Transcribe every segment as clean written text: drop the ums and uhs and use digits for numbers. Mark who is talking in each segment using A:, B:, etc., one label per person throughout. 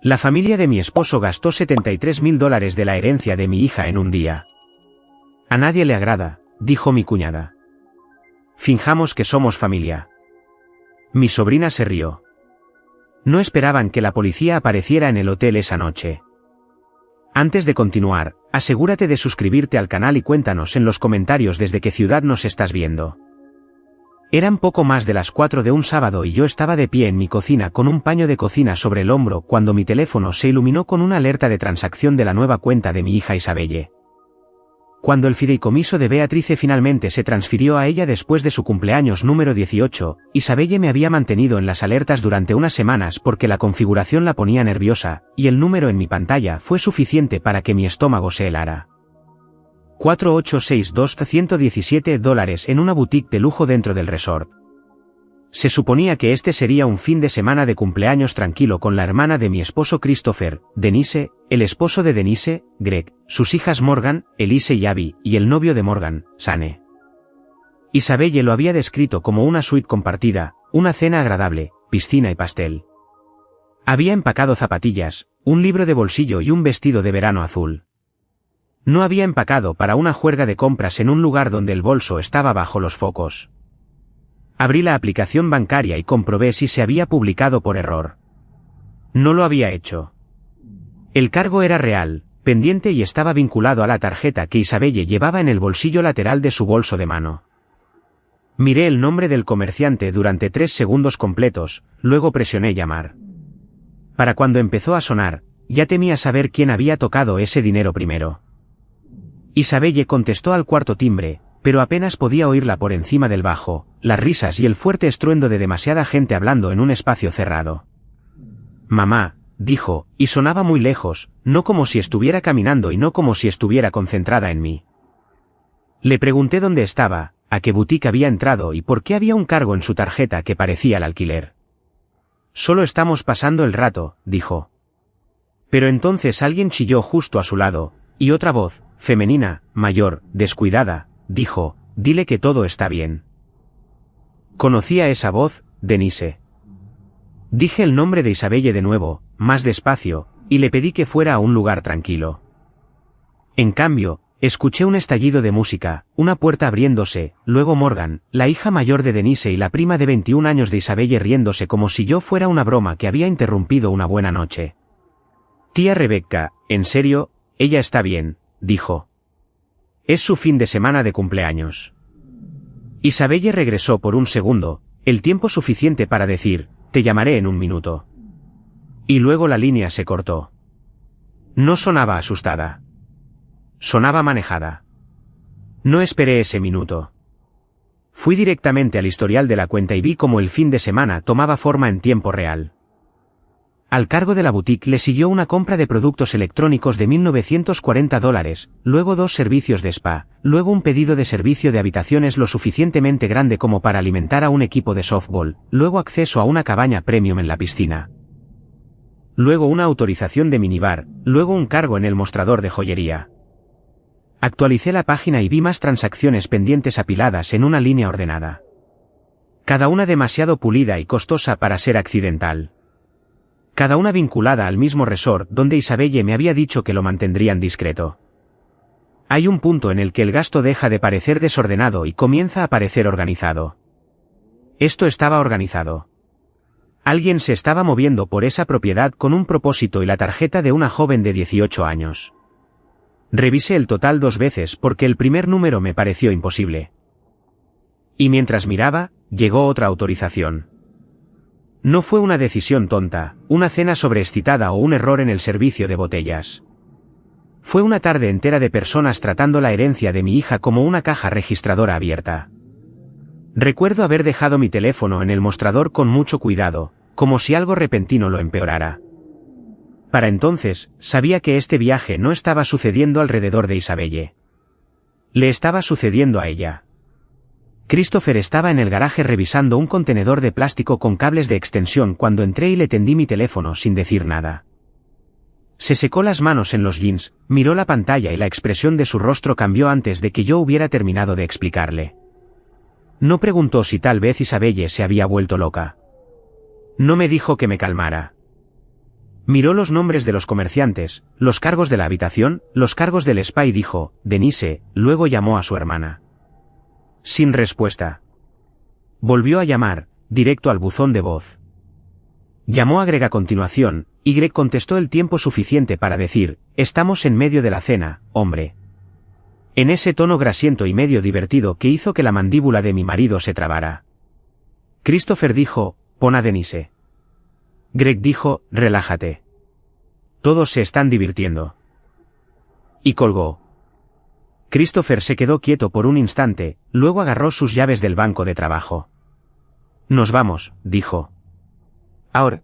A: La familia de mi esposo gastó $73.000 de la herencia de mi hija en un día. A nadie le agrada, dijo mi cuñada. Finjamos que somos familia. Mi sobrina se rió. No esperaban que la policía apareciera en el hotel esa noche. Antes de continuar, asegúrate de suscribirte al canal y cuéntanos en los comentarios desde qué ciudad nos estás viendo. Eran poco más de las 4 de un sábado y yo estaba de pie en mi cocina con un paño de cocina sobre el hombro cuando mi teléfono se iluminó con una alerta de transacción de la nueva cuenta de mi hija Isabelle. Cuando el fideicomiso de Beatrice finalmente se transfirió a ella después de su cumpleaños número 18, Isabelle me había mantenido en las alertas durante unas semanas porque la configuración la ponía nerviosa, y el número en mi pantalla fue suficiente para que mi estómago se helara. $4,862,117 en una boutique de lujo dentro del resort. Se suponía que este sería un fin de semana de cumpleaños tranquilo con la hermana de mi esposo Christopher, Denise, el esposo de Denise, Greg, sus hijas Morgan, Elise y Abby, y el novio de Morgan, Sane. Isabelle lo había descrito como una suite compartida, una cena agradable, piscina y pastel. Había empacado zapatillas, un libro de bolsillo y un vestido de verano azul. No había empacado para una juerga de compras en un lugar donde el bolso estaba bajo los focos. Abrí la aplicación bancaria y comprobé si se había publicado por error. No lo había hecho. El cargo era real, pendiente y estaba vinculado a la tarjeta que Isabelle llevaba en el bolsillo lateral de su bolso de mano. Miré el nombre del comerciante durante 3 segundos completos, luego presioné llamar. Para cuando empezó a sonar, ya temía saber quién había tocado ese dinero primero. Isabelle contestó al cuarto timbre, pero apenas podía oírla por encima del bajo, las risas y el fuerte estruendo de demasiada gente hablando en un espacio cerrado. Mamá, dijo, y sonaba muy lejos, no como si estuviera caminando y no como si estuviera concentrada en mí. Le pregunté dónde estaba, a qué boutique había entrado y por qué había un cargo en su tarjeta que parecía el alquiler. Solo estamos pasando el rato, dijo. Pero entonces alguien chilló justo a su lado, y otra voz, femenina, mayor, descuidada, dijo, dile que todo está bien. Conocía esa voz, Denise. Dije el nombre de Isabelle de nuevo, más despacio, y le pedí que fuera a un lugar tranquilo. En cambio, escuché un estallido de música, una puerta abriéndose, luego Morgan, la hija mayor de Denise y la prima de 21 años de Isabelle riéndose como si yo fuera una broma que había interrumpido una buena noche. Tía Rebecca, en serio, ella está bien, dijo. Es su fin de semana de cumpleaños. Isabelle regresó por un segundo, el tiempo suficiente para decir, te llamaré en un minuto. Y luego la línea se cortó. No sonaba asustada. Sonaba manejada. No esperé ese minuto. Fui directamente al historial de la cuenta y vi cómo el fin de semana tomaba forma en tiempo real. Al cargo de la boutique le siguió una compra de productos electrónicos de $1.940, luego 2 servicios de spa, luego un pedido de servicio de habitaciones lo suficientemente grande como para alimentar a un equipo de softball, luego acceso a una cabaña premium en la piscina. Luego una autorización de minibar, luego un cargo en el mostrador de joyería. Actualicé la página y vi más transacciones pendientes apiladas en una línea ordenada. Cada una demasiado pulida y costosa para ser accidental. Cada una vinculada al mismo resort donde Isabelle me había dicho que lo mantendrían discreto. Hay un punto en el que el gasto deja de parecer desordenado y comienza a parecer organizado. Esto estaba organizado. Alguien se estaba moviendo por esa propiedad con un propósito y la tarjeta de una joven de 18 años. Revisé el total 2 veces porque el primer número me pareció imposible. Y mientras miraba, llegó otra autorización. No fue una decisión tonta, una cena sobreexcitada o un error en el servicio de botellas. Fue una tarde entera de personas tratando la herencia de mi hija como una caja registradora abierta. Recuerdo haber dejado mi teléfono en el mostrador con mucho cuidado, como si algo repentino lo empeorara. Para entonces, sabía que este viaje no estaba sucediendo alrededor de Isabelle. Le estaba sucediendo a ella. Christopher estaba en el garaje revisando un contenedor de plástico con cables de extensión cuando entré y le tendí mi teléfono sin decir nada. Se secó las manos en los jeans, miró la pantalla y la expresión de su rostro cambió antes de que yo hubiera terminado de explicarle. No preguntó si tal vez Isabelle se había vuelto loca. No me dijo que me calmara. Miró los nombres de los comerciantes, los cargos de la habitación, los cargos del spa y dijo, Denise, luego llamó a su hermana. Sin respuesta. Volvió a llamar, directo al buzón de voz. Llamó a Greg a continuación, y Greg contestó el tiempo suficiente para decir, estamos en medio de la cena, hombre. En ese tono grasiento y medio divertido que hizo que la mandíbula de mi marido se trabara. Christopher dijo, pon a Denise. Greg dijo, relájate. Todos se están divirtiendo. Y colgó. Christopher se quedó quieto por un instante, luego agarró sus llaves del banco de trabajo. Nos vamos, dijo. Ahora.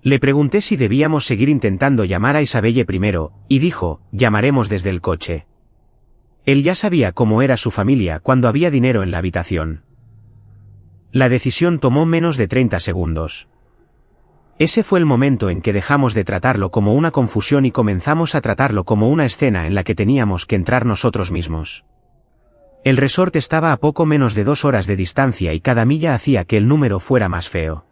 A: Le pregunté si debíamos seguir intentando llamar a Isabelle primero, y dijo, llamaremos desde el coche. Él ya sabía cómo era su familia cuando había dinero en la habitación. La decisión tomó menos de 30 segundos. Ese fue el momento en que dejamos de tratarlo como una confusión y comenzamos a tratarlo como una escena en la que teníamos que entrar nosotros mismos. El resort estaba a poco menos de 2 horas de distancia y cada milla hacía que el número fuera más feo.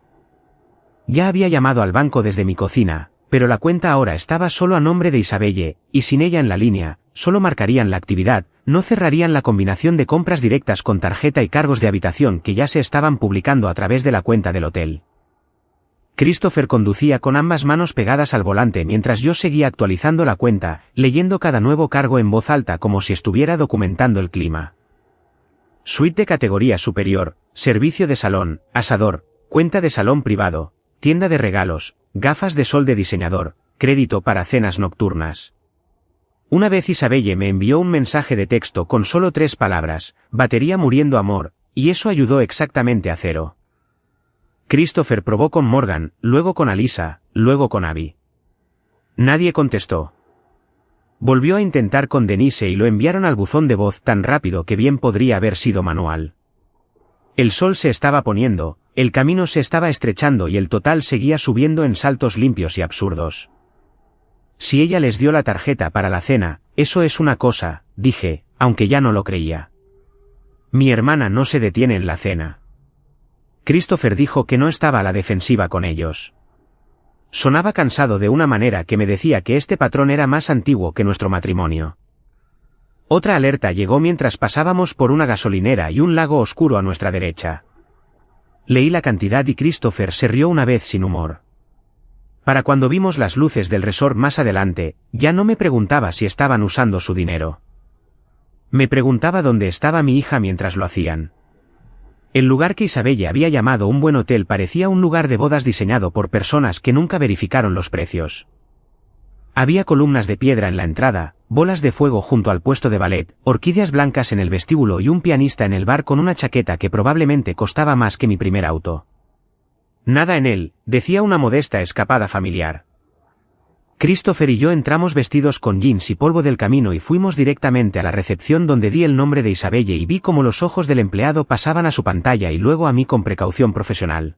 A: Ya había llamado al banco desde mi cocina, pero la cuenta ahora estaba solo a nombre de Isabelle, y sin ella en la línea, solo marcarían la actividad, no cerrarían la combinación de compras directas con tarjeta y cargos de habitación que ya se estaban publicando a través de la cuenta del hotel. Christopher conducía con ambas manos pegadas al volante mientras yo seguía actualizando la cuenta, leyendo cada nuevo cargo en voz alta como si estuviera documentando el clima. Suite de categoría superior, servicio de salón, asador, cuenta de salón privado, tienda de regalos, gafas de sol de diseñador, crédito para cenas nocturnas. Una vez Isabelle me envió un mensaje de texto con solo 3 palabras, batería muriendo amor, y eso ayudó exactamente a 0. Christopher probó con Morgan, luego con Alisa, luego con Abby. Nadie contestó. Volvió a intentar con Denise y lo enviaron al buzón de voz tan rápido que bien podría haber sido manual. El sol se estaba poniendo, el camino se estaba estrechando y el total seguía subiendo en saltos limpios y absurdos. Si ella les dio la tarjeta para la cena, eso es una cosa, dije, aunque ya no lo creía. Mi hermana no se detiene en la cena. Christopher dijo que no estaba a la defensiva con ellos. Sonaba cansado de una manera que me decía que este patrón era más antiguo que nuestro matrimonio. Otra alerta llegó mientras pasábamos por una gasolinera y un lago oscuro a nuestra derecha. Leí la cantidad y Christopher se rió una vez sin humor. Para cuando vimos las luces del resort más adelante, ya no me preguntaba si estaban usando su dinero. Me preguntaba dónde estaba mi hija mientras lo hacían. El lugar que Isabelle había llamado un buen hotel parecía un lugar de bodas diseñado por personas que nunca verificaron los precios. Había columnas de piedra en la entrada, bolas de fuego junto al puesto de ballet, orquídeas blancas en el vestíbulo y un pianista en el bar con una chaqueta que probablemente costaba más que mi primer auto. Nada en él, decía una modesta escapada familiar. Christopher y yo entramos vestidos con jeans y polvo del camino y fuimos directamente a la recepción donde di el nombre de Isabelle y vi cómo los ojos del empleado pasaban a su pantalla y luego a mí con precaución profesional.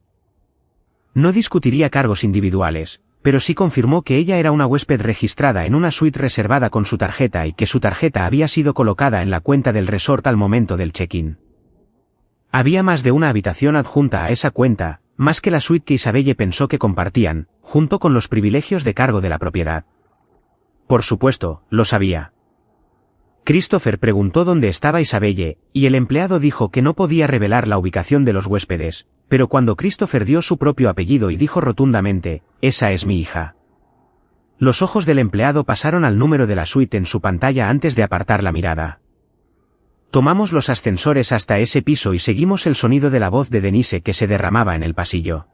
A: No discutiría cargos individuales, pero sí confirmó que ella era una huésped registrada en una suite reservada con su tarjeta y que su tarjeta había sido colocada en la cuenta del resort al momento del check-in. Había más de una habitación adjunta a esa cuenta, más que la suite que Isabelle pensó que compartían, junto con los privilegios de cargo de la propiedad. Por supuesto, lo sabía. Christopher preguntó dónde estaba Isabelle, y el empleado dijo que no podía revelar la ubicación de los huéspedes, pero cuando Christopher dio su propio apellido y dijo rotundamente, «Esa es mi hija». Los ojos del empleado pasaron al número de la suite en su pantalla antes de apartar la mirada. Tomamos los ascensores hasta ese piso y seguimos el sonido de la voz de Denise que se derramaba en el pasillo.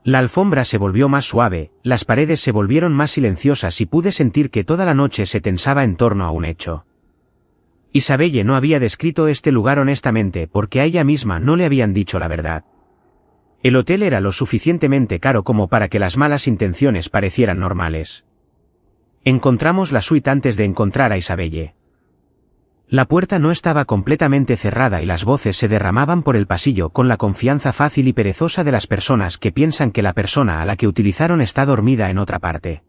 A: La alfombra se volvió más suave, las paredes se volvieron más silenciosas y pude sentir que toda la noche se tensaba en torno a un hecho. Isabelle no había descrito este lugar honestamente porque a ella misma no le habían dicho la verdad. El hotel era lo suficientemente caro como para que las malas intenciones parecieran normales. Encontramos la suite antes de encontrar a Isabelle. La puerta no estaba completamente cerrada y las voces se derramaban por el pasillo con la confianza fácil y perezosa de las personas que piensan que la persona a la que utilizaron está dormida en otra parte.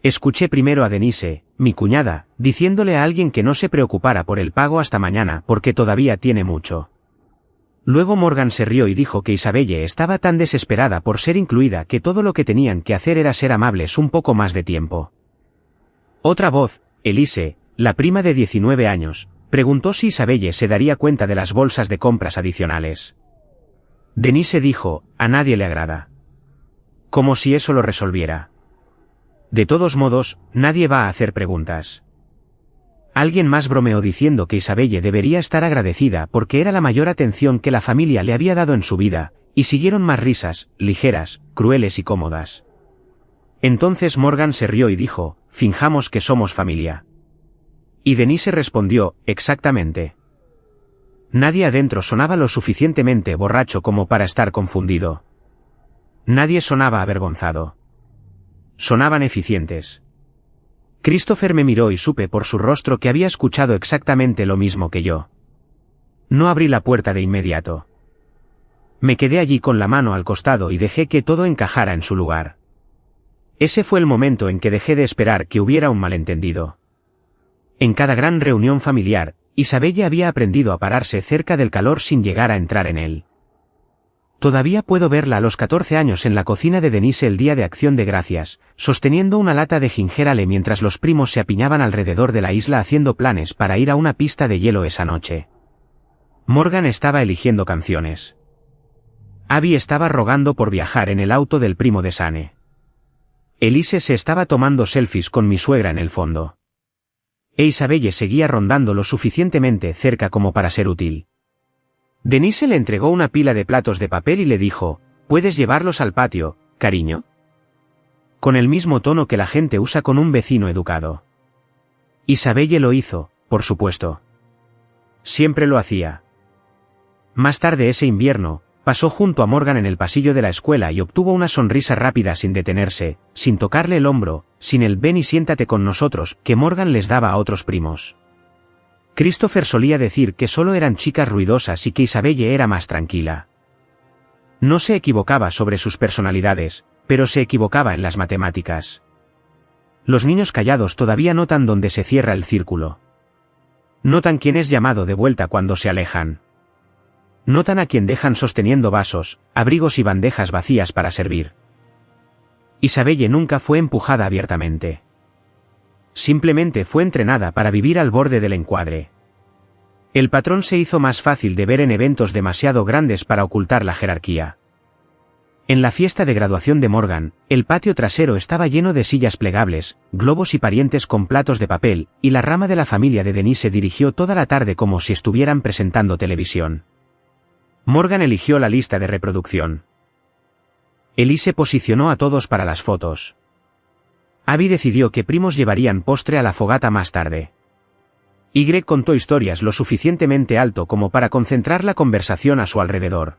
A: Escuché primero a Denise, mi cuñada, diciéndole a alguien que no se preocupara por el pago hasta mañana porque todavía tiene mucho. Luego Morgan se rió y dijo que Isabelle estaba tan desesperada por ser incluida que todo lo que tenían que hacer era ser amables un poco más de tiempo. Otra voz, Elise, la prima de 19 años, preguntó si Isabelle se daría cuenta de las bolsas de compras adicionales. Denise dijo, a nadie le agrada. Como si eso lo resolviera. De todos modos, nadie va a hacer preguntas. Alguien más bromeó diciendo que Isabelle debería estar agradecida porque era la mayor atención que la familia le había dado en su vida, y siguieron más risas, ligeras, crueles y cómodas. Entonces Morgan se rió y dijo, finjamos que somos familia. Y Denise respondió, exactamente. Nadie adentro sonaba lo suficientemente borracho como para estar confundido. Nadie sonaba avergonzado. Sonaban eficientes. Christopher me miró y supe por su rostro que había escuchado exactamente lo mismo que yo. No abrí la puerta de inmediato. Me quedé allí con la mano al costado y dejé que todo encajara en su lugar. Ese fue el momento en que dejé de esperar que hubiera un malentendido. En cada gran reunión familiar, Isabelle había aprendido a pararse cerca del calor sin llegar a entrar en él. Todavía puedo verla a los 14 años en la cocina de Denise el día de Acción de Gracias, sosteniendo una lata de ginger ale mientras los primos se apiñaban alrededor de la isla haciendo planes para ir a una pista de hielo esa noche. Morgan estaba eligiendo canciones. Abby estaba rogando por viajar en el auto del primo de Sane. Elise se estaba tomando selfies con mi suegra en el fondo. E Isabelle seguía rondando lo suficientemente cerca como para ser útil. Denise le entregó una pila de platos de papel y le dijo, ¿puedes llevarlos al patio, cariño? Con el mismo tono que la gente usa con un vecino educado. Isabelle lo hizo, por supuesto. Siempre lo hacía. Más tarde ese invierno, pasó junto a Morgan en el pasillo de la escuela y obtuvo una sonrisa rápida sin detenerse, sin tocarle el hombro, sin el ven y siéntate con nosotros que Morgan les daba a otros primos. Christopher solía decir que solo eran chicas ruidosas y que Isabelle era más tranquila. No se equivocaba sobre sus personalidades, pero se equivocaba en las matemáticas. Los niños callados todavía notan dónde se cierra el círculo. Notan quién es llamado de vuelta cuando se alejan. Notan a quien dejan sosteniendo vasos, abrigos y bandejas vacías para servir. Isabelle nunca fue empujada abiertamente. Simplemente fue entrenada para vivir al borde del encuadre. El patrón se hizo más fácil de ver en eventos demasiado grandes para ocultar la jerarquía. En la fiesta de graduación de Morgan, el patio trasero estaba lleno de sillas plegables, globos y parientes con platos de papel, y la rama de la familia de Denise dirigió toda la tarde como si estuvieran presentando televisión. Morgan eligió la lista de reproducción. Elise posicionó a todos para las fotos. Abby decidió que primos llevarían postre a la fogata más tarde. Y contó historias lo suficientemente alto como para concentrar la conversación a su alrededor.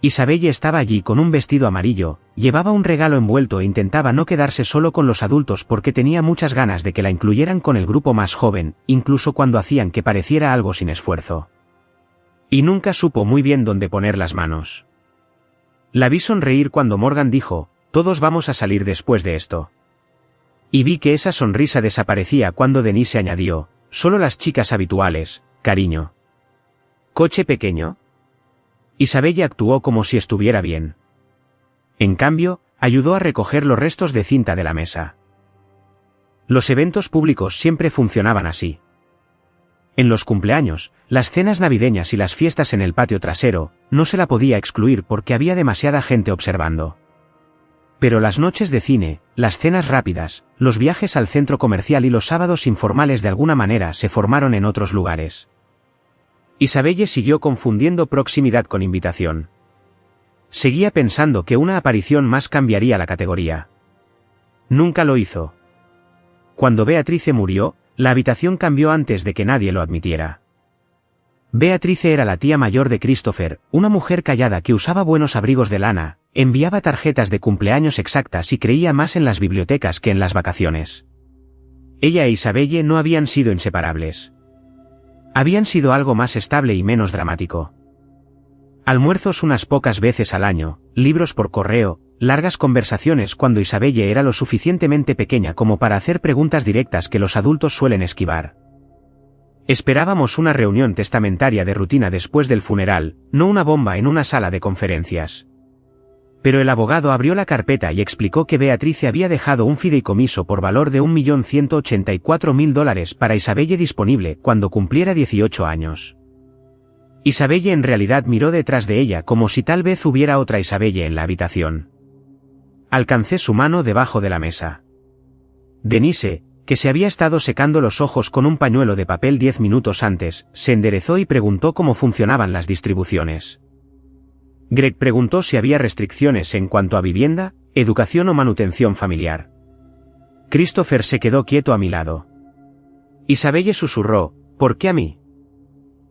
A: Isabelle estaba allí con un vestido amarillo, llevaba un regalo envuelto e intentaba no quedarse solo con los adultos porque tenía muchas ganas de que la incluyeran con el grupo más joven, incluso cuando hacían que pareciera algo sin esfuerzo. Y nunca supo muy bien dónde poner las manos. La vi sonreír cuando Morgan dijo, todos vamos a salir después de esto. Y vi que esa sonrisa desaparecía cuando Denise añadió, solo las chicas habituales, cariño. ¿Coche pequeño? Isabelle actuó como si estuviera bien. En cambio, ayudó a recoger los restos de cinta de la mesa. Los eventos públicos siempre funcionaban así. En los cumpleaños, las cenas navideñas y las fiestas en el patio trasero, no se la podía excluir porque había demasiada gente observando. Pero las noches de cine, las cenas rápidas, los viajes al centro comercial y los sábados informales de alguna manera se formaron en otros lugares. Isabelle siguió confundiendo proximidad con invitación. Seguía pensando que una aparición más cambiaría la categoría. Nunca lo hizo. Cuando Beatrice murió, la habitación cambió antes de que nadie lo admitiera. Beatrice era la tía mayor de Christopher, una mujer callada que usaba buenos abrigos de lana, enviaba tarjetas de cumpleaños exactas y creía más en las bibliotecas que en las vacaciones. Ella e Isabelle no habían sido inseparables. Habían sido algo más estable y menos dramático. Almuerzos unas pocas veces al año, libros por correo, largas conversaciones cuando Isabelle era lo suficientemente pequeña como para hacer preguntas directas que los adultos suelen esquivar. Esperábamos una reunión testamentaria de rutina después del funeral, no una bomba en una sala de conferencias. Pero el abogado abrió la carpeta y explicó que Beatrice había dejado un fideicomiso por valor de $1.184.000 para Isabelle disponible cuando cumpliera 18 años. Isabelle en realidad miró detrás de ella como si tal vez hubiera otra Isabelle en la habitación. Alcancé su mano debajo de la mesa. Denise, que se había estado secando los ojos con un pañuelo de papel 10 minutos antes, se enderezó y preguntó cómo funcionaban las distribuciones. Greg preguntó si había restricciones en cuanto a vivienda, educación o manutención familiar. Christopher se quedó quieto a mi lado. Isabelle susurró, ¿por qué a mí?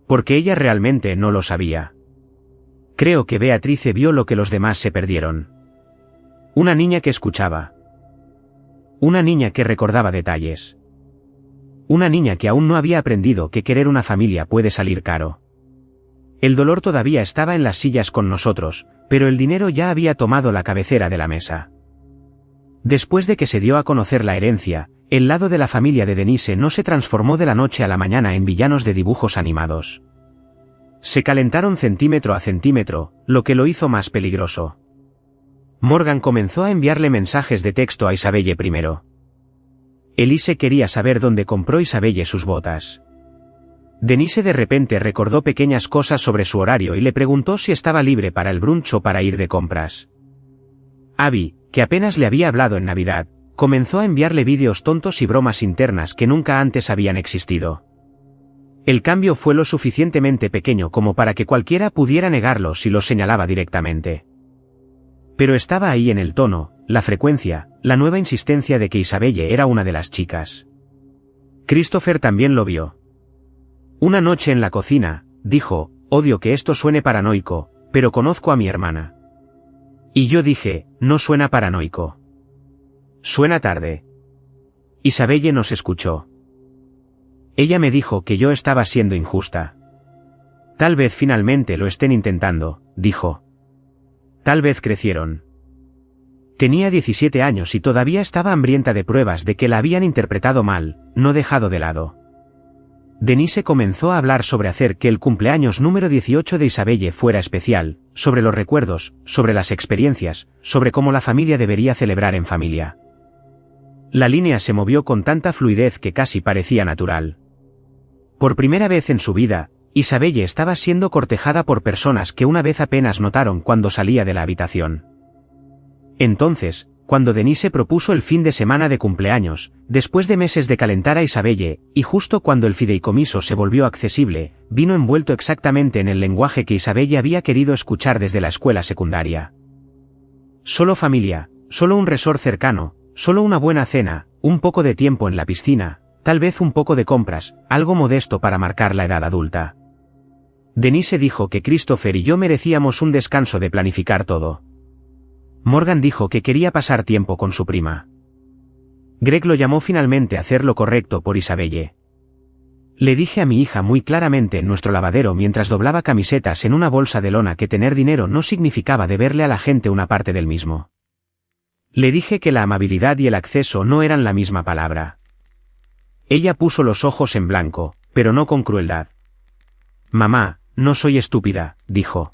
A: Porque ella realmente no lo sabía. Creo que Beatrice vio lo que los demás se perdieron. Una niña que escuchaba. Una niña que recordaba detalles. Una niña que aún no había aprendido que querer una familia puede salir caro. El dolor todavía estaba en las sillas con nosotros, pero el dinero ya había tomado la cabecera de la mesa. Después de que se dio a conocer la herencia, el lado de la familia de Denise no se transformó de la noche a la mañana en villanos de dibujos animados. Se calentaron centímetro a centímetro, lo que lo hizo más peligroso. Morgan comenzó a enviarle mensajes de texto a Isabelle primero. Elise quería saber dónde compró Isabelle sus botas. Denise de repente recordó pequeñas cosas sobre su horario y le preguntó si estaba libre para el brunch o para ir de compras. Abby, que apenas le había hablado en Navidad, comenzó a enviarle vídeos tontos y bromas internas que nunca antes habían existido. El cambio fue lo suficientemente pequeño como para que cualquiera pudiera negarlo si lo señalaba directamente. Pero estaba ahí en el tono, la frecuencia, la nueva insistencia de que Isabelle era una de las chicas. Christopher también lo vio. Una noche en la cocina, dijo, odio que esto suene paranoico, pero conozco a mi hermana. Y yo dije, no suena paranoico. Suena tarde. Isabelle nos escuchó. Ella me dijo que yo estaba siendo injusta. Tal vez finalmente lo estén intentando, dijo. Tal vez crecieron. Tenía 17 años y todavía estaba hambrienta de pruebas de que la habían interpretado mal, no dejado de lado. Denise comenzó a hablar sobre hacer que el cumpleaños número 18 de Isabelle fuera especial, sobre los recuerdos, sobre las experiencias, sobre cómo la familia debería celebrar en familia. La línea se movió con tanta fluidez que casi parecía natural. Por primera vez en su vida, Isabelle estaba siendo cortejada por personas que una vez apenas notaron cuando salía de la habitación. Entonces, cuando Denise propuso el fin de semana de cumpleaños, después de meses de calentar a Isabelle, y justo cuando el fideicomiso se volvió accesible, vino envuelto exactamente en el lenguaje que Isabelle había querido escuchar desde la escuela secundaria. Solo familia, solo un resort cercano, solo una buena cena, un poco de tiempo en la piscina, tal vez un poco de compras, algo modesto para marcar la edad adulta. Denise dijo que Christopher y yo merecíamos un descanso de planificar todo. Morgan dijo que quería pasar tiempo con su prima. Greg lo llamó finalmente a hacer lo correcto por Isabelle. Le dije a mi hija muy claramente en nuestro lavadero mientras doblaba camisetas en una bolsa de lona que tener dinero no significaba deberle a la gente una parte del mismo. Le dije que la amabilidad y el acceso no eran la misma palabra. Ella puso los ojos en blanco, pero no con crueldad. Mamá, no soy estúpida, dijo.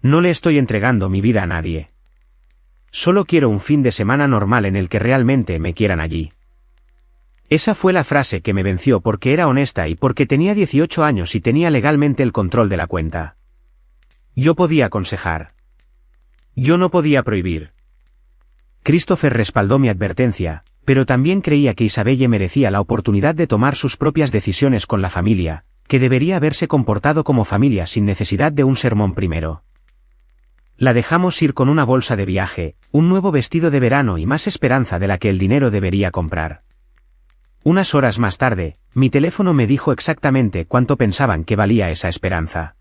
A: No le estoy entregando mi vida a nadie. Solo quiero un fin de semana normal en el que realmente me quieran allí. Esa fue la frase que me venció porque era honesta y porque tenía 18 años y tenía legalmente el control de la cuenta. Yo podía aconsejar. Yo no podía prohibir. Christopher respaldó mi advertencia, pero también creía que Isabelle merecía la oportunidad de tomar sus propias decisiones con la familia, que debería haberse comportado como familia sin necesidad de un sermón primero. La dejamos ir con una bolsa de viaje, un nuevo vestido de verano y más esperanza de la que el dinero debería comprar. Unas horas más tarde, mi teléfono me dijo exactamente cuánto pensaban que valía esa esperanza.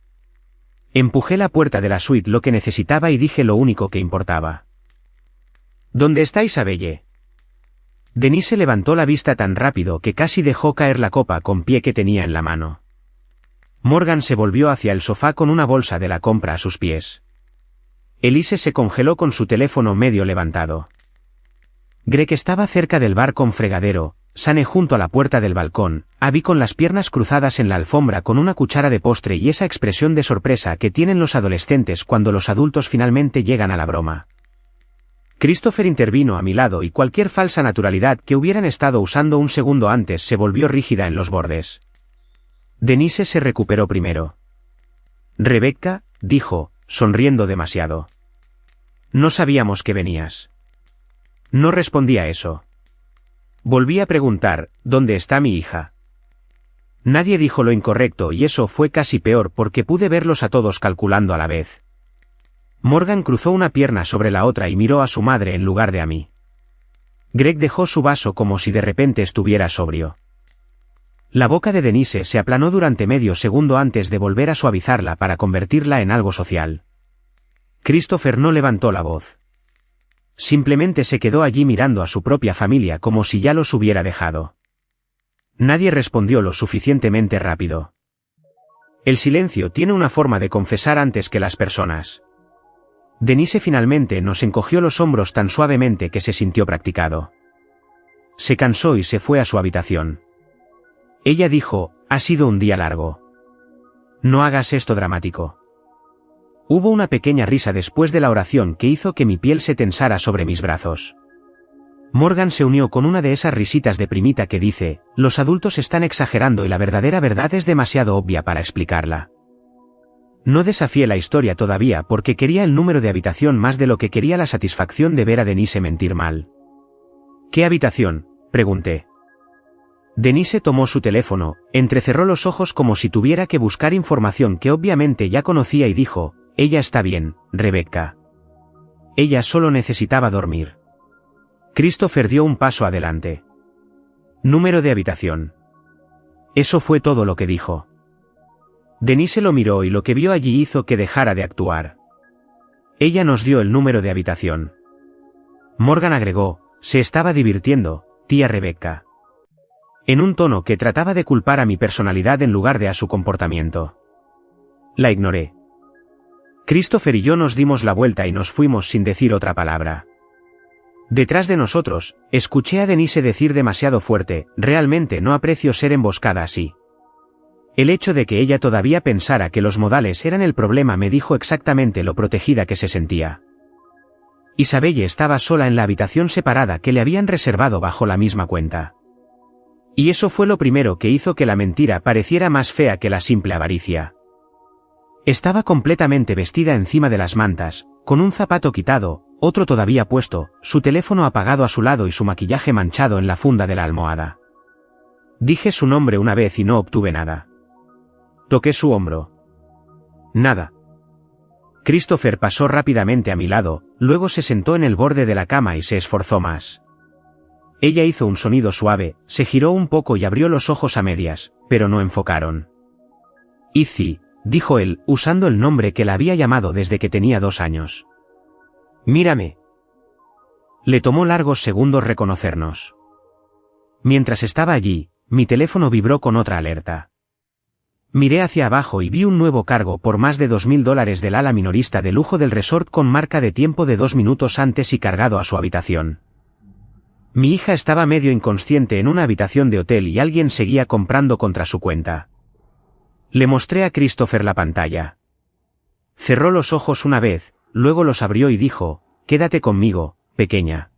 A: Empujé la puerta de la suite lo que necesitaba y dije lo único que importaba. ¿Dónde está Isabelle? Denise levantó la vista tan rápido que casi dejó caer la copa con pie que tenía en la mano. Morgan se volvió hacia el sofá con una bolsa de la compra a sus pies. Elise se congeló con su teléfono medio levantado. Greg estaba cerca del bar con fregadero, Sane junto a la puerta del balcón, Abby con las piernas cruzadas en la alfombra con una cuchara de postre y esa expresión de sorpresa que tienen los adolescentes cuando los adultos finalmente llegan a la broma. Christopher intervino a mi lado y cualquier falsa naturalidad que hubieran estado usando un segundo antes se volvió rígida en los bordes. Denise se recuperó primero. Rebecca, dijo, sonriendo demasiado. No sabíamos que venías. No respondí a eso. Volví a preguntar, ¿dónde está mi hija? Nadie dijo lo incorrecto y eso fue casi peor porque pude verlos a todos calculando a la vez. Morgan cruzó una pierna sobre la otra y miró a su madre en lugar de a mí. Greg dejó su vaso como si de repente estuviera sobrio. La boca de Denise se aplanó durante medio segundo antes de volver a suavizarla para convertirla en algo social. Christopher no levantó la voz. Simplemente se quedó allí mirando a su propia familia como si ya los hubiera dejado. Nadie respondió lo suficientemente rápido. El silencio tiene una forma de confesar antes que las personas. Denise finalmente nos encogió los hombros tan suavemente que se sintió practicado. Se cansó y se fue a su habitación. Ella dijo, ha sido un día largo. No hagas esto dramático. Hubo una pequeña risa después de la oración que hizo que mi piel se tensara sobre mis brazos. Morgan se unió con una de esas risitas de primita que dice, los adultos están exagerando y la verdadera verdad es demasiado obvia para explicarla. No desafié la historia todavía porque quería el número de habitación más de lo que quería la satisfacción de ver a Denise mentir mal. ¿Qué habitación?, pregunté. Denise tomó su teléfono, entrecerró los ojos como si tuviera que buscar información que obviamente ya conocía y dijo, ella está bien, Rebecca. Ella solo necesitaba dormir. Christopher dio un paso adelante. Número de habitación. Eso fue todo lo que dijo. Denise lo miró y lo que vio allí hizo que dejara de actuar. Ella nos dio el número de habitación. Morgan agregó, se estaba divirtiendo, tía Rebecca. En un tono que trataba de culpar a mi personalidad en lugar de a su comportamiento. La ignoré. Christopher y yo nos dimos la vuelta y nos fuimos sin decir otra palabra. Detrás de nosotros, escuché a Denise decir demasiado fuerte, realmente no aprecio ser emboscada así. El hecho de que ella todavía pensara que los modales eran el problema me dijo exactamente lo protegida que se sentía. Isabelle estaba sola en la habitación separada que le habían reservado bajo la misma cuenta. Y eso fue lo primero que hizo que la mentira pareciera más fea que la simple avaricia. Estaba completamente vestida encima de las mantas, con un zapato quitado, otro todavía puesto, su teléfono apagado a su lado y su maquillaje manchado en la funda de la almohada. Dije su nombre una vez y no obtuve nada. Toqué su hombro. Nada. Christopher pasó rápidamente a mi lado, luego se sentó en el borde de la cama y se esforzó más. Ella hizo un sonido suave, se giró un poco y abrió los ojos a medias, pero no enfocaron. Izzy, dijo él, usando el nombre que la había llamado desde que tenía 2 años. Mírame. Le tomó largos segundos reconocernos. Mientras estaba allí, mi teléfono vibró con otra alerta. Miré hacia abajo y vi un nuevo cargo por más de $2.000 del ala minorista de lujo del resort con marca de tiempo de 2 minutos antes y cargado a su habitación. Mi hija estaba medio inconsciente en una habitación de hotel y alguien seguía comprando contra su cuenta. Le mostré a Christopher la pantalla. Cerró los ojos una vez, luego los abrió y dijo, quédate conmigo, pequeña.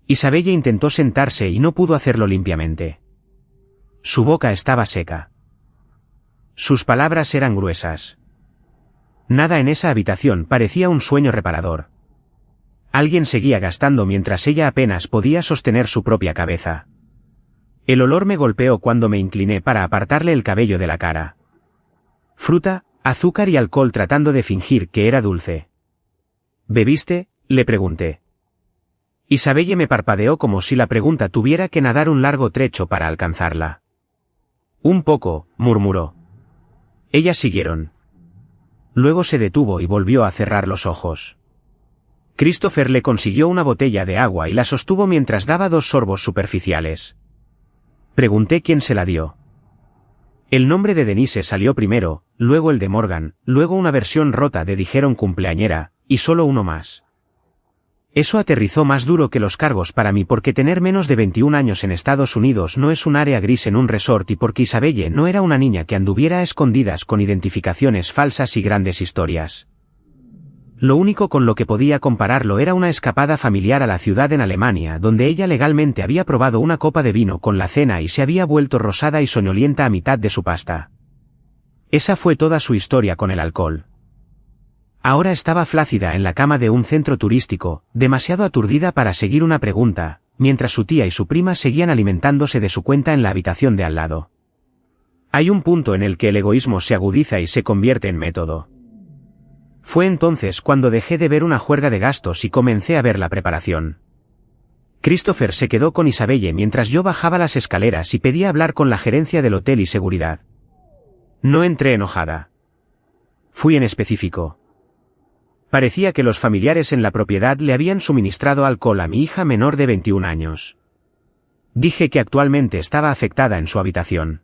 A: Isabelle intentó sentarse y no pudo hacerlo limpiamente. Su boca estaba seca. Sus palabras eran gruesas. Nada en esa habitación parecía un sueño reparador. Alguien seguía gastando mientras ella apenas podía sostener su propia cabeza. El olor me golpeó cuando me incliné para apartarle el cabello de la cara. Fruta, azúcar y alcohol tratando de fingir que era dulce. ¿Bebiste?, le pregunté. Isabelle me parpadeó como si la pregunta tuviera que nadar un largo trecho para alcanzarla. Un poco, murmuró. Ellas siguieron. Luego se detuvo y volvió a cerrar los ojos. Christopher le consiguió una botella de agua y la sostuvo mientras daba 2 sorbos superficiales. Pregunté quién se la dio. El nombre de Denise salió primero, luego el de Morgan, luego una versión rota de dijeron cumpleañera, y solo uno más. Eso aterrizó más duro que los cargos para mí porque tener menos de 21 años en Estados Unidos no es un área gris en un resort y porque Isabelle no era una niña que anduviera a escondidas con identificaciones falsas y grandes historias. Lo único con lo que podía compararlo era una escapada familiar a la ciudad en Alemania donde ella legalmente había probado una copa de vino con la cena y se había vuelto rosada y soñolienta a mitad de su pasta. Esa fue toda su historia con el alcohol. Ahora estaba flácida en la cama de un centro turístico, demasiado aturdida para seguir una pregunta, mientras su tía y su prima seguían alimentándose de su cuenta en la habitación de al lado. Hay un punto en el que el egoísmo se agudiza y se convierte en método. Fue entonces cuando dejé de ver una juerga de gastos y comencé a ver la preparación. Christopher se quedó con Isabelle mientras yo bajaba las escaleras y pedía hablar con la gerencia del hotel y seguridad. No entré enojada. Fui en específico. Parecía que los familiares en la propiedad le habían suministrado alcohol a mi hija menor de 21 años. Dije que actualmente estaba afectada en su habitación.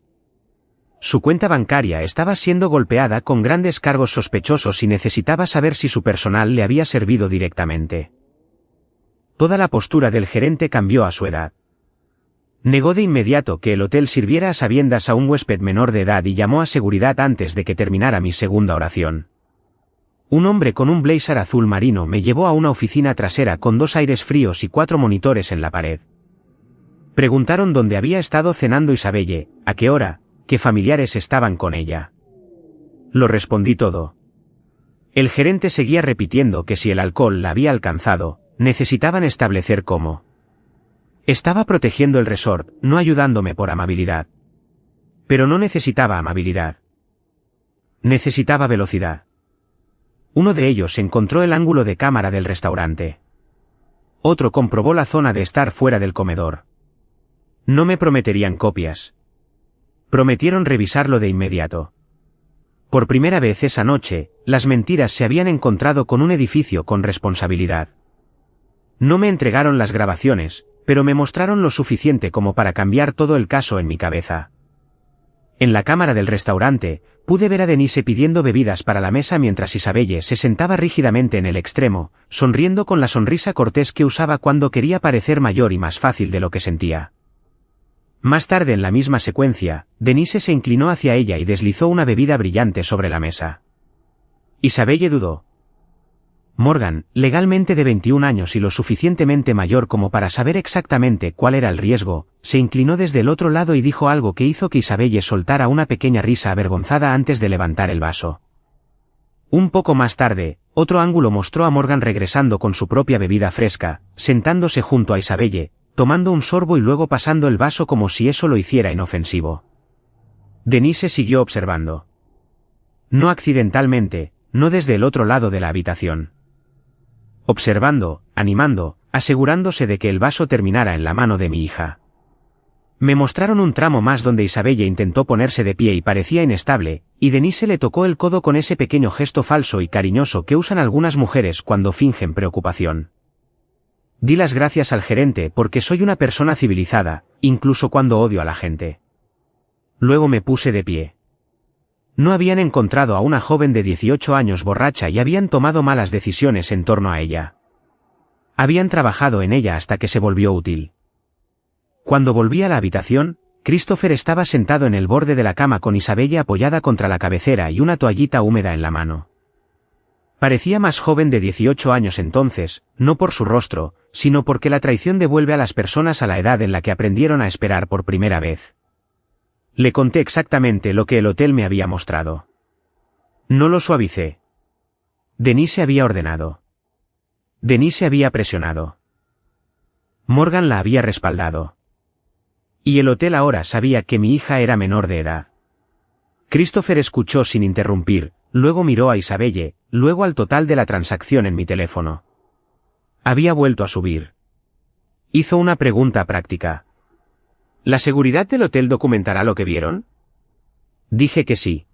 A: Su cuenta bancaria estaba siendo golpeada con grandes cargos sospechosos y necesitaba saber si su personal le había servido directamente. Toda la postura del gerente cambió a su edad. Negó de inmediato que el hotel sirviera a sabiendas a un huésped menor de edad y llamó a seguridad antes de que terminara mi segunda oración. Un hombre con un blazer azul marino me llevó a una oficina trasera con 2 aires fríos y 4 monitores en la pared. Preguntaron dónde había estado cenando Isabelle, a qué hora, qué familiares estaban con ella. Lo respondí todo. El gerente seguía repitiendo que si el alcohol la había alcanzado, necesitaban establecer cómo. Estaba protegiendo el resort, no ayudándome por amabilidad. Pero no necesitaba amabilidad. Necesitaba velocidad. Uno de ellos encontró el ángulo de cámara del restaurante. Otro comprobó la zona de estar fuera del comedor. No me prometerían copias. Prometieron revisarlo de inmediato. Por primera vez esa noche, las mentiras se habían encontrado con un edificio con responsabilidad. No me entregaron las grabaciones, pero me mostraron lo suficiente como para cambiar todo el caso en mi cabeza. En la cámara del restaurante, pude ver a Denise pidiendo bebidas para la mesa mientras Isabelle se sentaba rígidamente en el extremo, sonriendo con la sonrisa cortés que usaba cuando quería parecer mayor y más fácil de lo que sentía. Más tarde en la misma secuencia, Denise se inclinó hacia ella y deslizó una bebida brillante sobre la mesa. Isabelle dudó. Morgan, legalmente de 21 años y lo suficientemente mayor como para saber exactamente cuál era el riesgo, se inclinó desde el otro lado y dijo algo que hizo que Isabelle soltara una pequeña risa avergonzada antes de levantar el vaso. Un poco más tarde, otro ángulo mostró a Morgan regresando con su propia bebida fresca, sentándose junto a Isabelle, tomando un sorbo y luego pasando el vaso como si eso lo hiciera inofensivo. Denise siguió observando. No accidentalmente, no desde el otro lado de la habitación. Observando, animando, asegurándose de que el vaso terminara en la mano de mi hija. Me mostraron un tramo más donde Isabelle intentó ponerse de pie y parecía inestable, y Denise le tocó el codo con ese pequeño gesto falso y cariñoso que usan algunas mujeres cuando fingen preocupación. Di las gracias al gerente porque soy una persona civilizada, incluso cuando odio a la gente. Luego me puse de pie. No habían encontrado a una joven de 18 años borracha y habían tomado malas decisiones en torno a ella. Habían trabajado en ella hasta que se volvió útil. Cuando volví a la habitación, Christopher estaba sentado en el borde de la cama con Isabelle apoyada contra la cabecera y una toallita húmeda en la mano. Parecía más joven de 18 años entonces, no por su rostro, sino porque la traición devuelve a las personas a la edad en la que aprendieron a esperar por primera vez. Le conté exactamente lo que el hotel me había mostrado. No lo suavicé. Denise había ordenado. Denise había presionado. Morgan la había respaldado. Y el hotel ahora sabía que mi hija era menor de edad. Christopher escuchó sin interrumpir, luego miró a Isabelle, luego al total de la transacción en mi teléfono. Había vuelto a subir. Hizo una pregunta práctica. ¿La seguridad del hotel documentará lo que vieron? Dije que sí.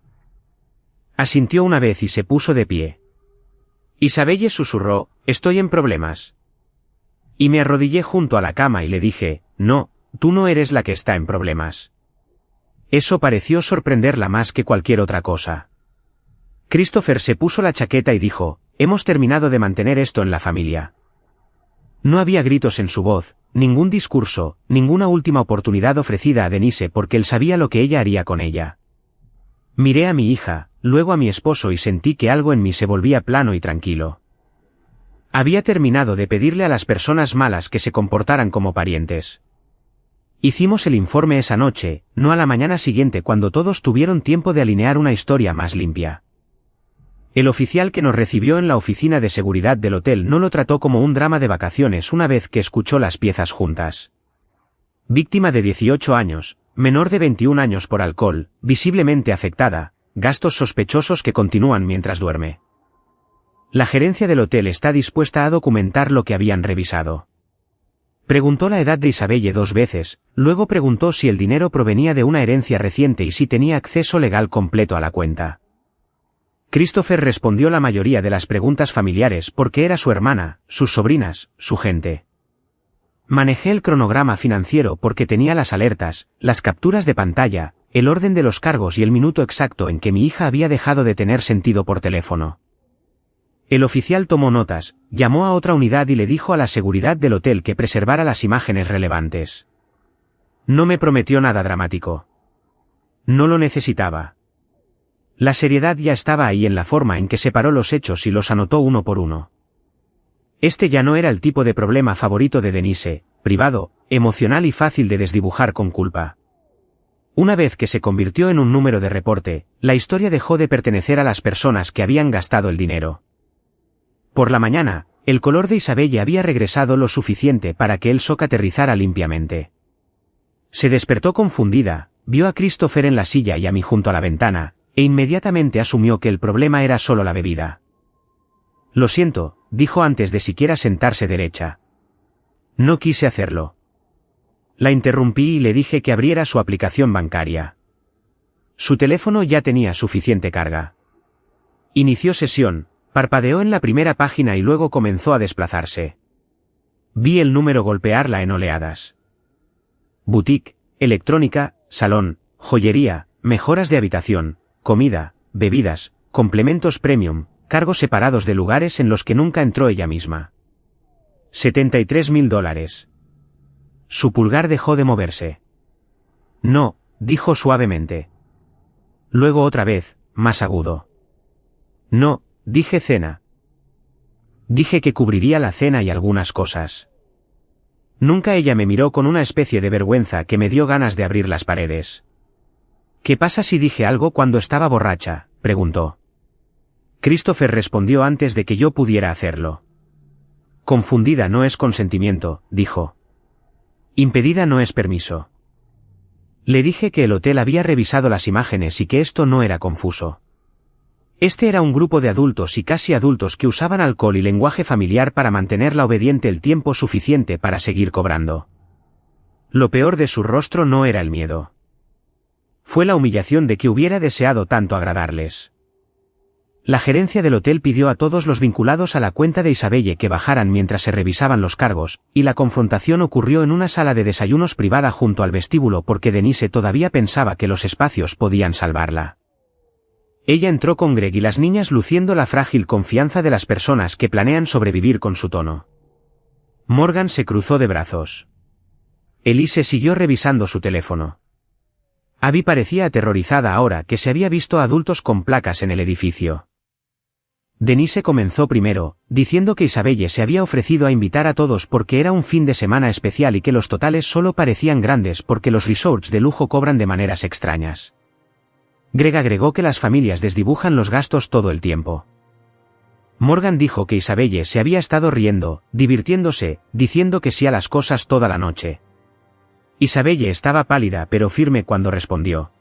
A: Asintió una vez y se puso de pie. Isabelle susurró, «Estoy en problemas». Y me arrodillé junto a la cama y le dije, «No, tú no eres la que está en problemas». Eso pareció sorprenderla más que cualquier otra cosa. Christopher se puso la chaqueta y dijo, «Hemos terminado de mantener esto en la familia». No había gritos en su voz, ningún discurso, ninguna última oportunidad ofrecida a Denise porque él sabía lo que ella haría con ella. Miré a mi hija, luego a mi esposo y sentí que algo en mí se volvía plano y tranquilo. Había terminado de pedirle a las personas malas que se comportaran como parientes. Hicimos el informe esa noche, no a la mañana siguiente cuando todos tuvieron tiempo de alinear una historia más limpia. El oficial que nos recibió en la oficina de seguridad del hotel no lo trató como un drama de vacaciones una vez que escuchó las piezas juntas. Víctima de 18 años, menor de 21 años por alcohol, visiblemente afectada, gastos sospechosos que continúan mientras duerme. La gerencia del hotel está dispuesta a documentar lo que habían revisado. Preguntó la edad de Isabelle 2 veces, luego preguntó si el dinero provenía de una herencia reciente y si tenía acceso legal completo a la cuenta. Christopher respondió la mayoría de las preguntas familiares porque era su hermana, sus sobrinas, su gente. Manejé el cronograma financiero porque tenía las alertas, las capturas de pantalla, el orden de los cargos y el minuto exacto en que mi hija había dejado de tener sentido por teléfono. El oficial tomó notas, llamó a otra unidad y le dijo a la seguridad del hotel que preservara las imágenes relevantes. No me prometió nada dramático. No lo necesitaba. La seriedad ya estaba ahí en la forma en que separó los hechos y los anotó uno por uno. Este ya no era el tipo de problema favorito de Denise, privado, emocional y fácil de desdibujar con culpa. Una vez que se convirtió en un número de reporte, la historia dejó de pertenecer a las personas que habían gastado el dinero. Por la mañana, el color de Isabelle había regresado lo suficiente para que el shock aterrizara limpiamente. Se despertó confundida, vio a Christopher en la silla y a mí junto a la ventana, e inmediatamente asumió que el problema era solo la bebida. Lo siento, dijo antes de siquiera sentarse derecha. No quise hacerlo. La interrumpí y le dije que abriera su aplicación bancaria. Su teléfono ya tenía suficiente carga. Inició sesión, parpadeó en la primera página y luego comenzó a desplazarse. Vi el número golpearla en oleadas. Boutique, electrónica, salón, joyería, mejoras de habitación, comida, bebidas, complementos premium, cargos separados de lugares en los que nunca entró ella misma. $73.000. Su pulgar dejó de moverse. No, dijo suavemente. Luego otra vez, más agudo. No, dije cena. Dije que cubriría la cena y algunas cosas. Nunca ella me miró con una especie de vergüenza que me dio ganas de abrir las paredes. ¿Qué pasa si dije algo cuando estaba borracha?, preguntó. Christopher respondió antes de que yo pudiera hacerlo. Confundida no es consentimiento, dijo. Impedida no es permiso. Le dije que el hotel había revisado las imágenes y que esto no era confuso. Este era un grupo de adultos y casi adultos que usaban alcohol y lenguaje familiar para mantenerla obediente el tiempo suficiente para seguir cobrando. Lo peor de su rostro no era el miedo. Fue la humillación de que hubiera deseado tanto agradarles. La gerencia del hotel pidió a todos los vinculados a la cuenta de Isabelle que bajaran mientras se revisaban los cargos, y la confrontación ocurrió en una sala de desayunos privada junto al vestíbulo porque Denise todavía pensaba que los espacios podían salvarla. Ella entró con Greg y las niñas luciendo la frágil confianza de las personas que planean sobrevivir con su tono. Morgan se cruzó de brazos. Elise siguió revisando su teléfono. Abby parecía aterrorizada ahora que se había visto a adultos con placas en el edificio. Denise comenzó primero, diciendo que Isabelle se había ofrecido a invitar a todos porque era un fin de semana especial y que los totales solo parecían grandes porque los resorts de lujo cobran de maneras extrañas. Greg agregó que las familias desdibujan los gastos todo el tiempo. Morgan dijo que Isabelle se había estado riendo, divirtiéndose, diciendo que sí a las cosas toda la noche. Isabelle estaba pálida pero firme cuando respondió.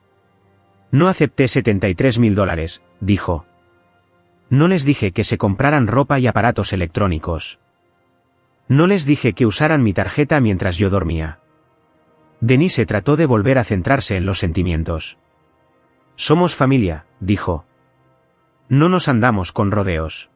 A: No acepté $73.000, dijo. No les dije que se compraran ropa y aparatos electrónicos. No les dije que usaran mi tarjeta mientras yo dormía. Denise trató de volver a centrarse en los sentimientos. Somos familia, dijo. No nos andamos con rodeos.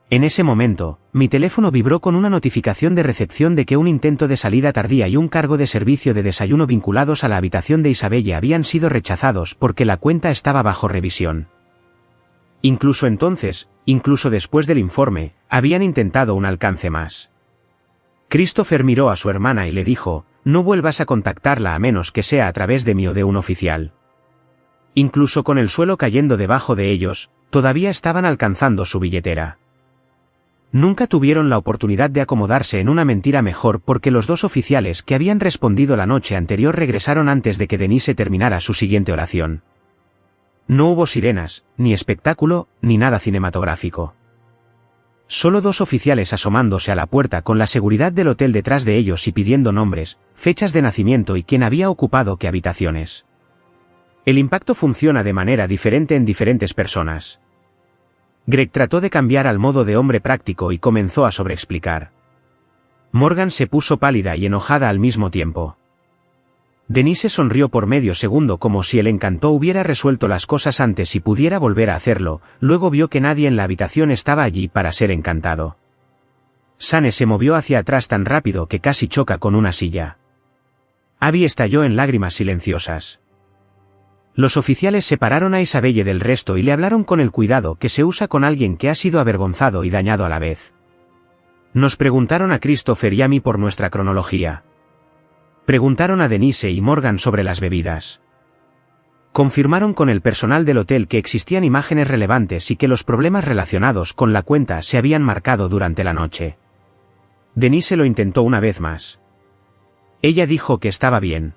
A: En ese momento, mi teléfono vibró con una notificación de recepción de que un intento de salida tardía y un cargo de servicio de desayuno vinculados a la habitación de Isabelle habían sido rechazados porque la cuenta estaba bajo revisión. Incluso entonces, incluso después del informe, habían intentado un alcance más. Christopher miró a su hermana y le dijo, no vuelvas a contactarla a menos que sea a través de mí o de un oficial. Incluso con el suelo cayendo debajo de ellos, todavía estaban alcanzando su billetera. Nunca tuvieron la oportunidad de acomodarse en una mentira mejor porque los dos oficiales que habían respondido la noche anterior regresaron antes de que Denise terminara su siguiente oración. No hubo sirenas, ni espectáculo, ni nada cinematográfico. Solo dos oficiales asomándose a la puerta con la seguridad del hotel detrás de ellos y pidiendo nombres, fechas de nacimiento y quién había ocupado qué habitaciones. El impacto funciona de manera diferente en diferentes personas. Greg trató de cambiar al modo de hombre práctico y comenzó a sobreexplicar. Morgan se puso pálida y enojada al mismo tiempo. Denise sonrió por medio segundo como si el encanto hubiera resuelto las cosas antes y pudiera volver a hacerlo, luego vio que nadie en la habitación estaba allí para ser encantado. Sane se movió hacia atrás tan rápido que casi choca con una silla. Abby estalló en lágrimas silenciosas. Los oficiales separaron a Isabelle del resto y le hablaron con el cuidado que se usa con alguien que ha sido avergonzado y dañado a la vez. Nos preguntaron a Christopher y a mí por nuestra cronología. Preguntaron a Denise y Morgan sobre las bebidas. Confirmaron con el personal del hotel que existían imágenes relevantes y que los problemas relacionados con la cuenta se habían marcado durante la noche. Denise lo intentó una vez más. Ella dijo que estaba bien.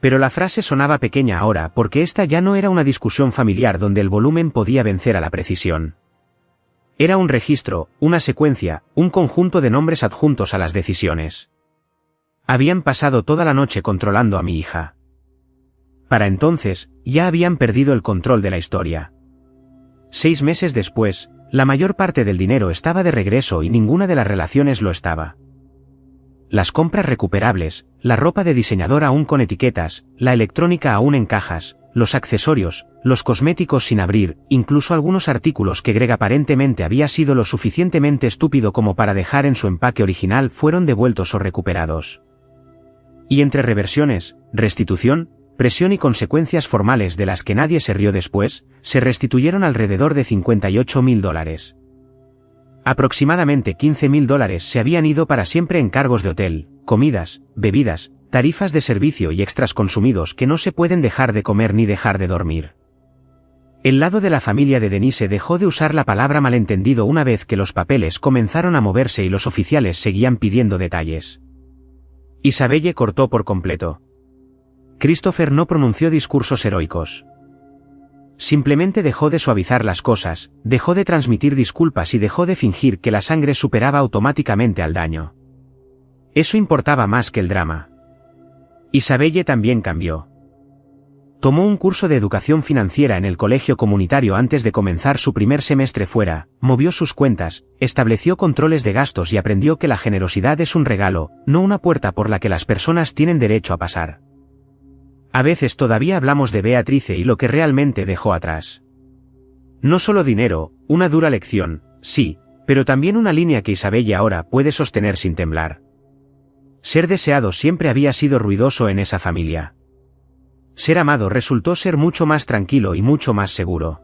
A: Pero la frase sonaba pequeña ahora porque esta ya no era una discusión familiar donde el volumen podía vencer a la precisión. Era un registro, una secuencia, un conjunto de nombres adjuntos a las decisiones. Habían pasado toda la noche controlando a mi hija. Para entonces, ya habían perdido el control de la historia. 6 meses después, la mayor parte del dinero estaba de regreso y ninguna de las relaciones lo estaba. Las compras recuperables, la ropa de diseñador aún con etiquetas, la electrónica aún en cajas, los accesorios, los cosméticos sin abrir, incluso algunos artículos que Greg aparentemente había sido lo suficientemente estúpido como para dejar en su empaque original fueron devueltos o recuperados. Y entre reversiones, restitución, presión y consecuencias formales de las que nadie se rió después, se restituyeron alrededor de $58.000. Aproximadamente $15.000 se habían ido para siempre en cargos de hotel, comidas, bebidas, tarifas de servicio y extras consumidos que no se pueden dejar de comer ni dejar de dormir. El lado de la familia de Denise dejó de usar la palabra malentendido una vez que los papeles comenzaron a moverse y los oficiales seguían pidiendo detalles. Isabelle cortó por completo. Christopher no pronunció discursos heroicos. Simplemente dejó de suavizar las cosas, dejó de transmitir disculpas y dejó de fingir que la sangre superaba automáticamente al daño. Eso importaba más que el drama. Isabelle también cambió. Tomó un curso de educación financiera en el colegio comunitario antes de comenzar su primer semestre fuera, movió sus cuentas, estableció controles de gastos y aprendió que la generosidad es un regalo, no una puerta por la que las personas tienen derecho a pasar. A veces todavía hablamos de Beatrice y lo que realmente dejó atrás. No solo dinero, una dura lección, sí, pero también una línea que Isabelle ahora puede sostener sin temblar. Ser deseado siempre había sido ruidoso en esa familia. Ser amado resultó ser mucho más tranquilo y mucho más seguro.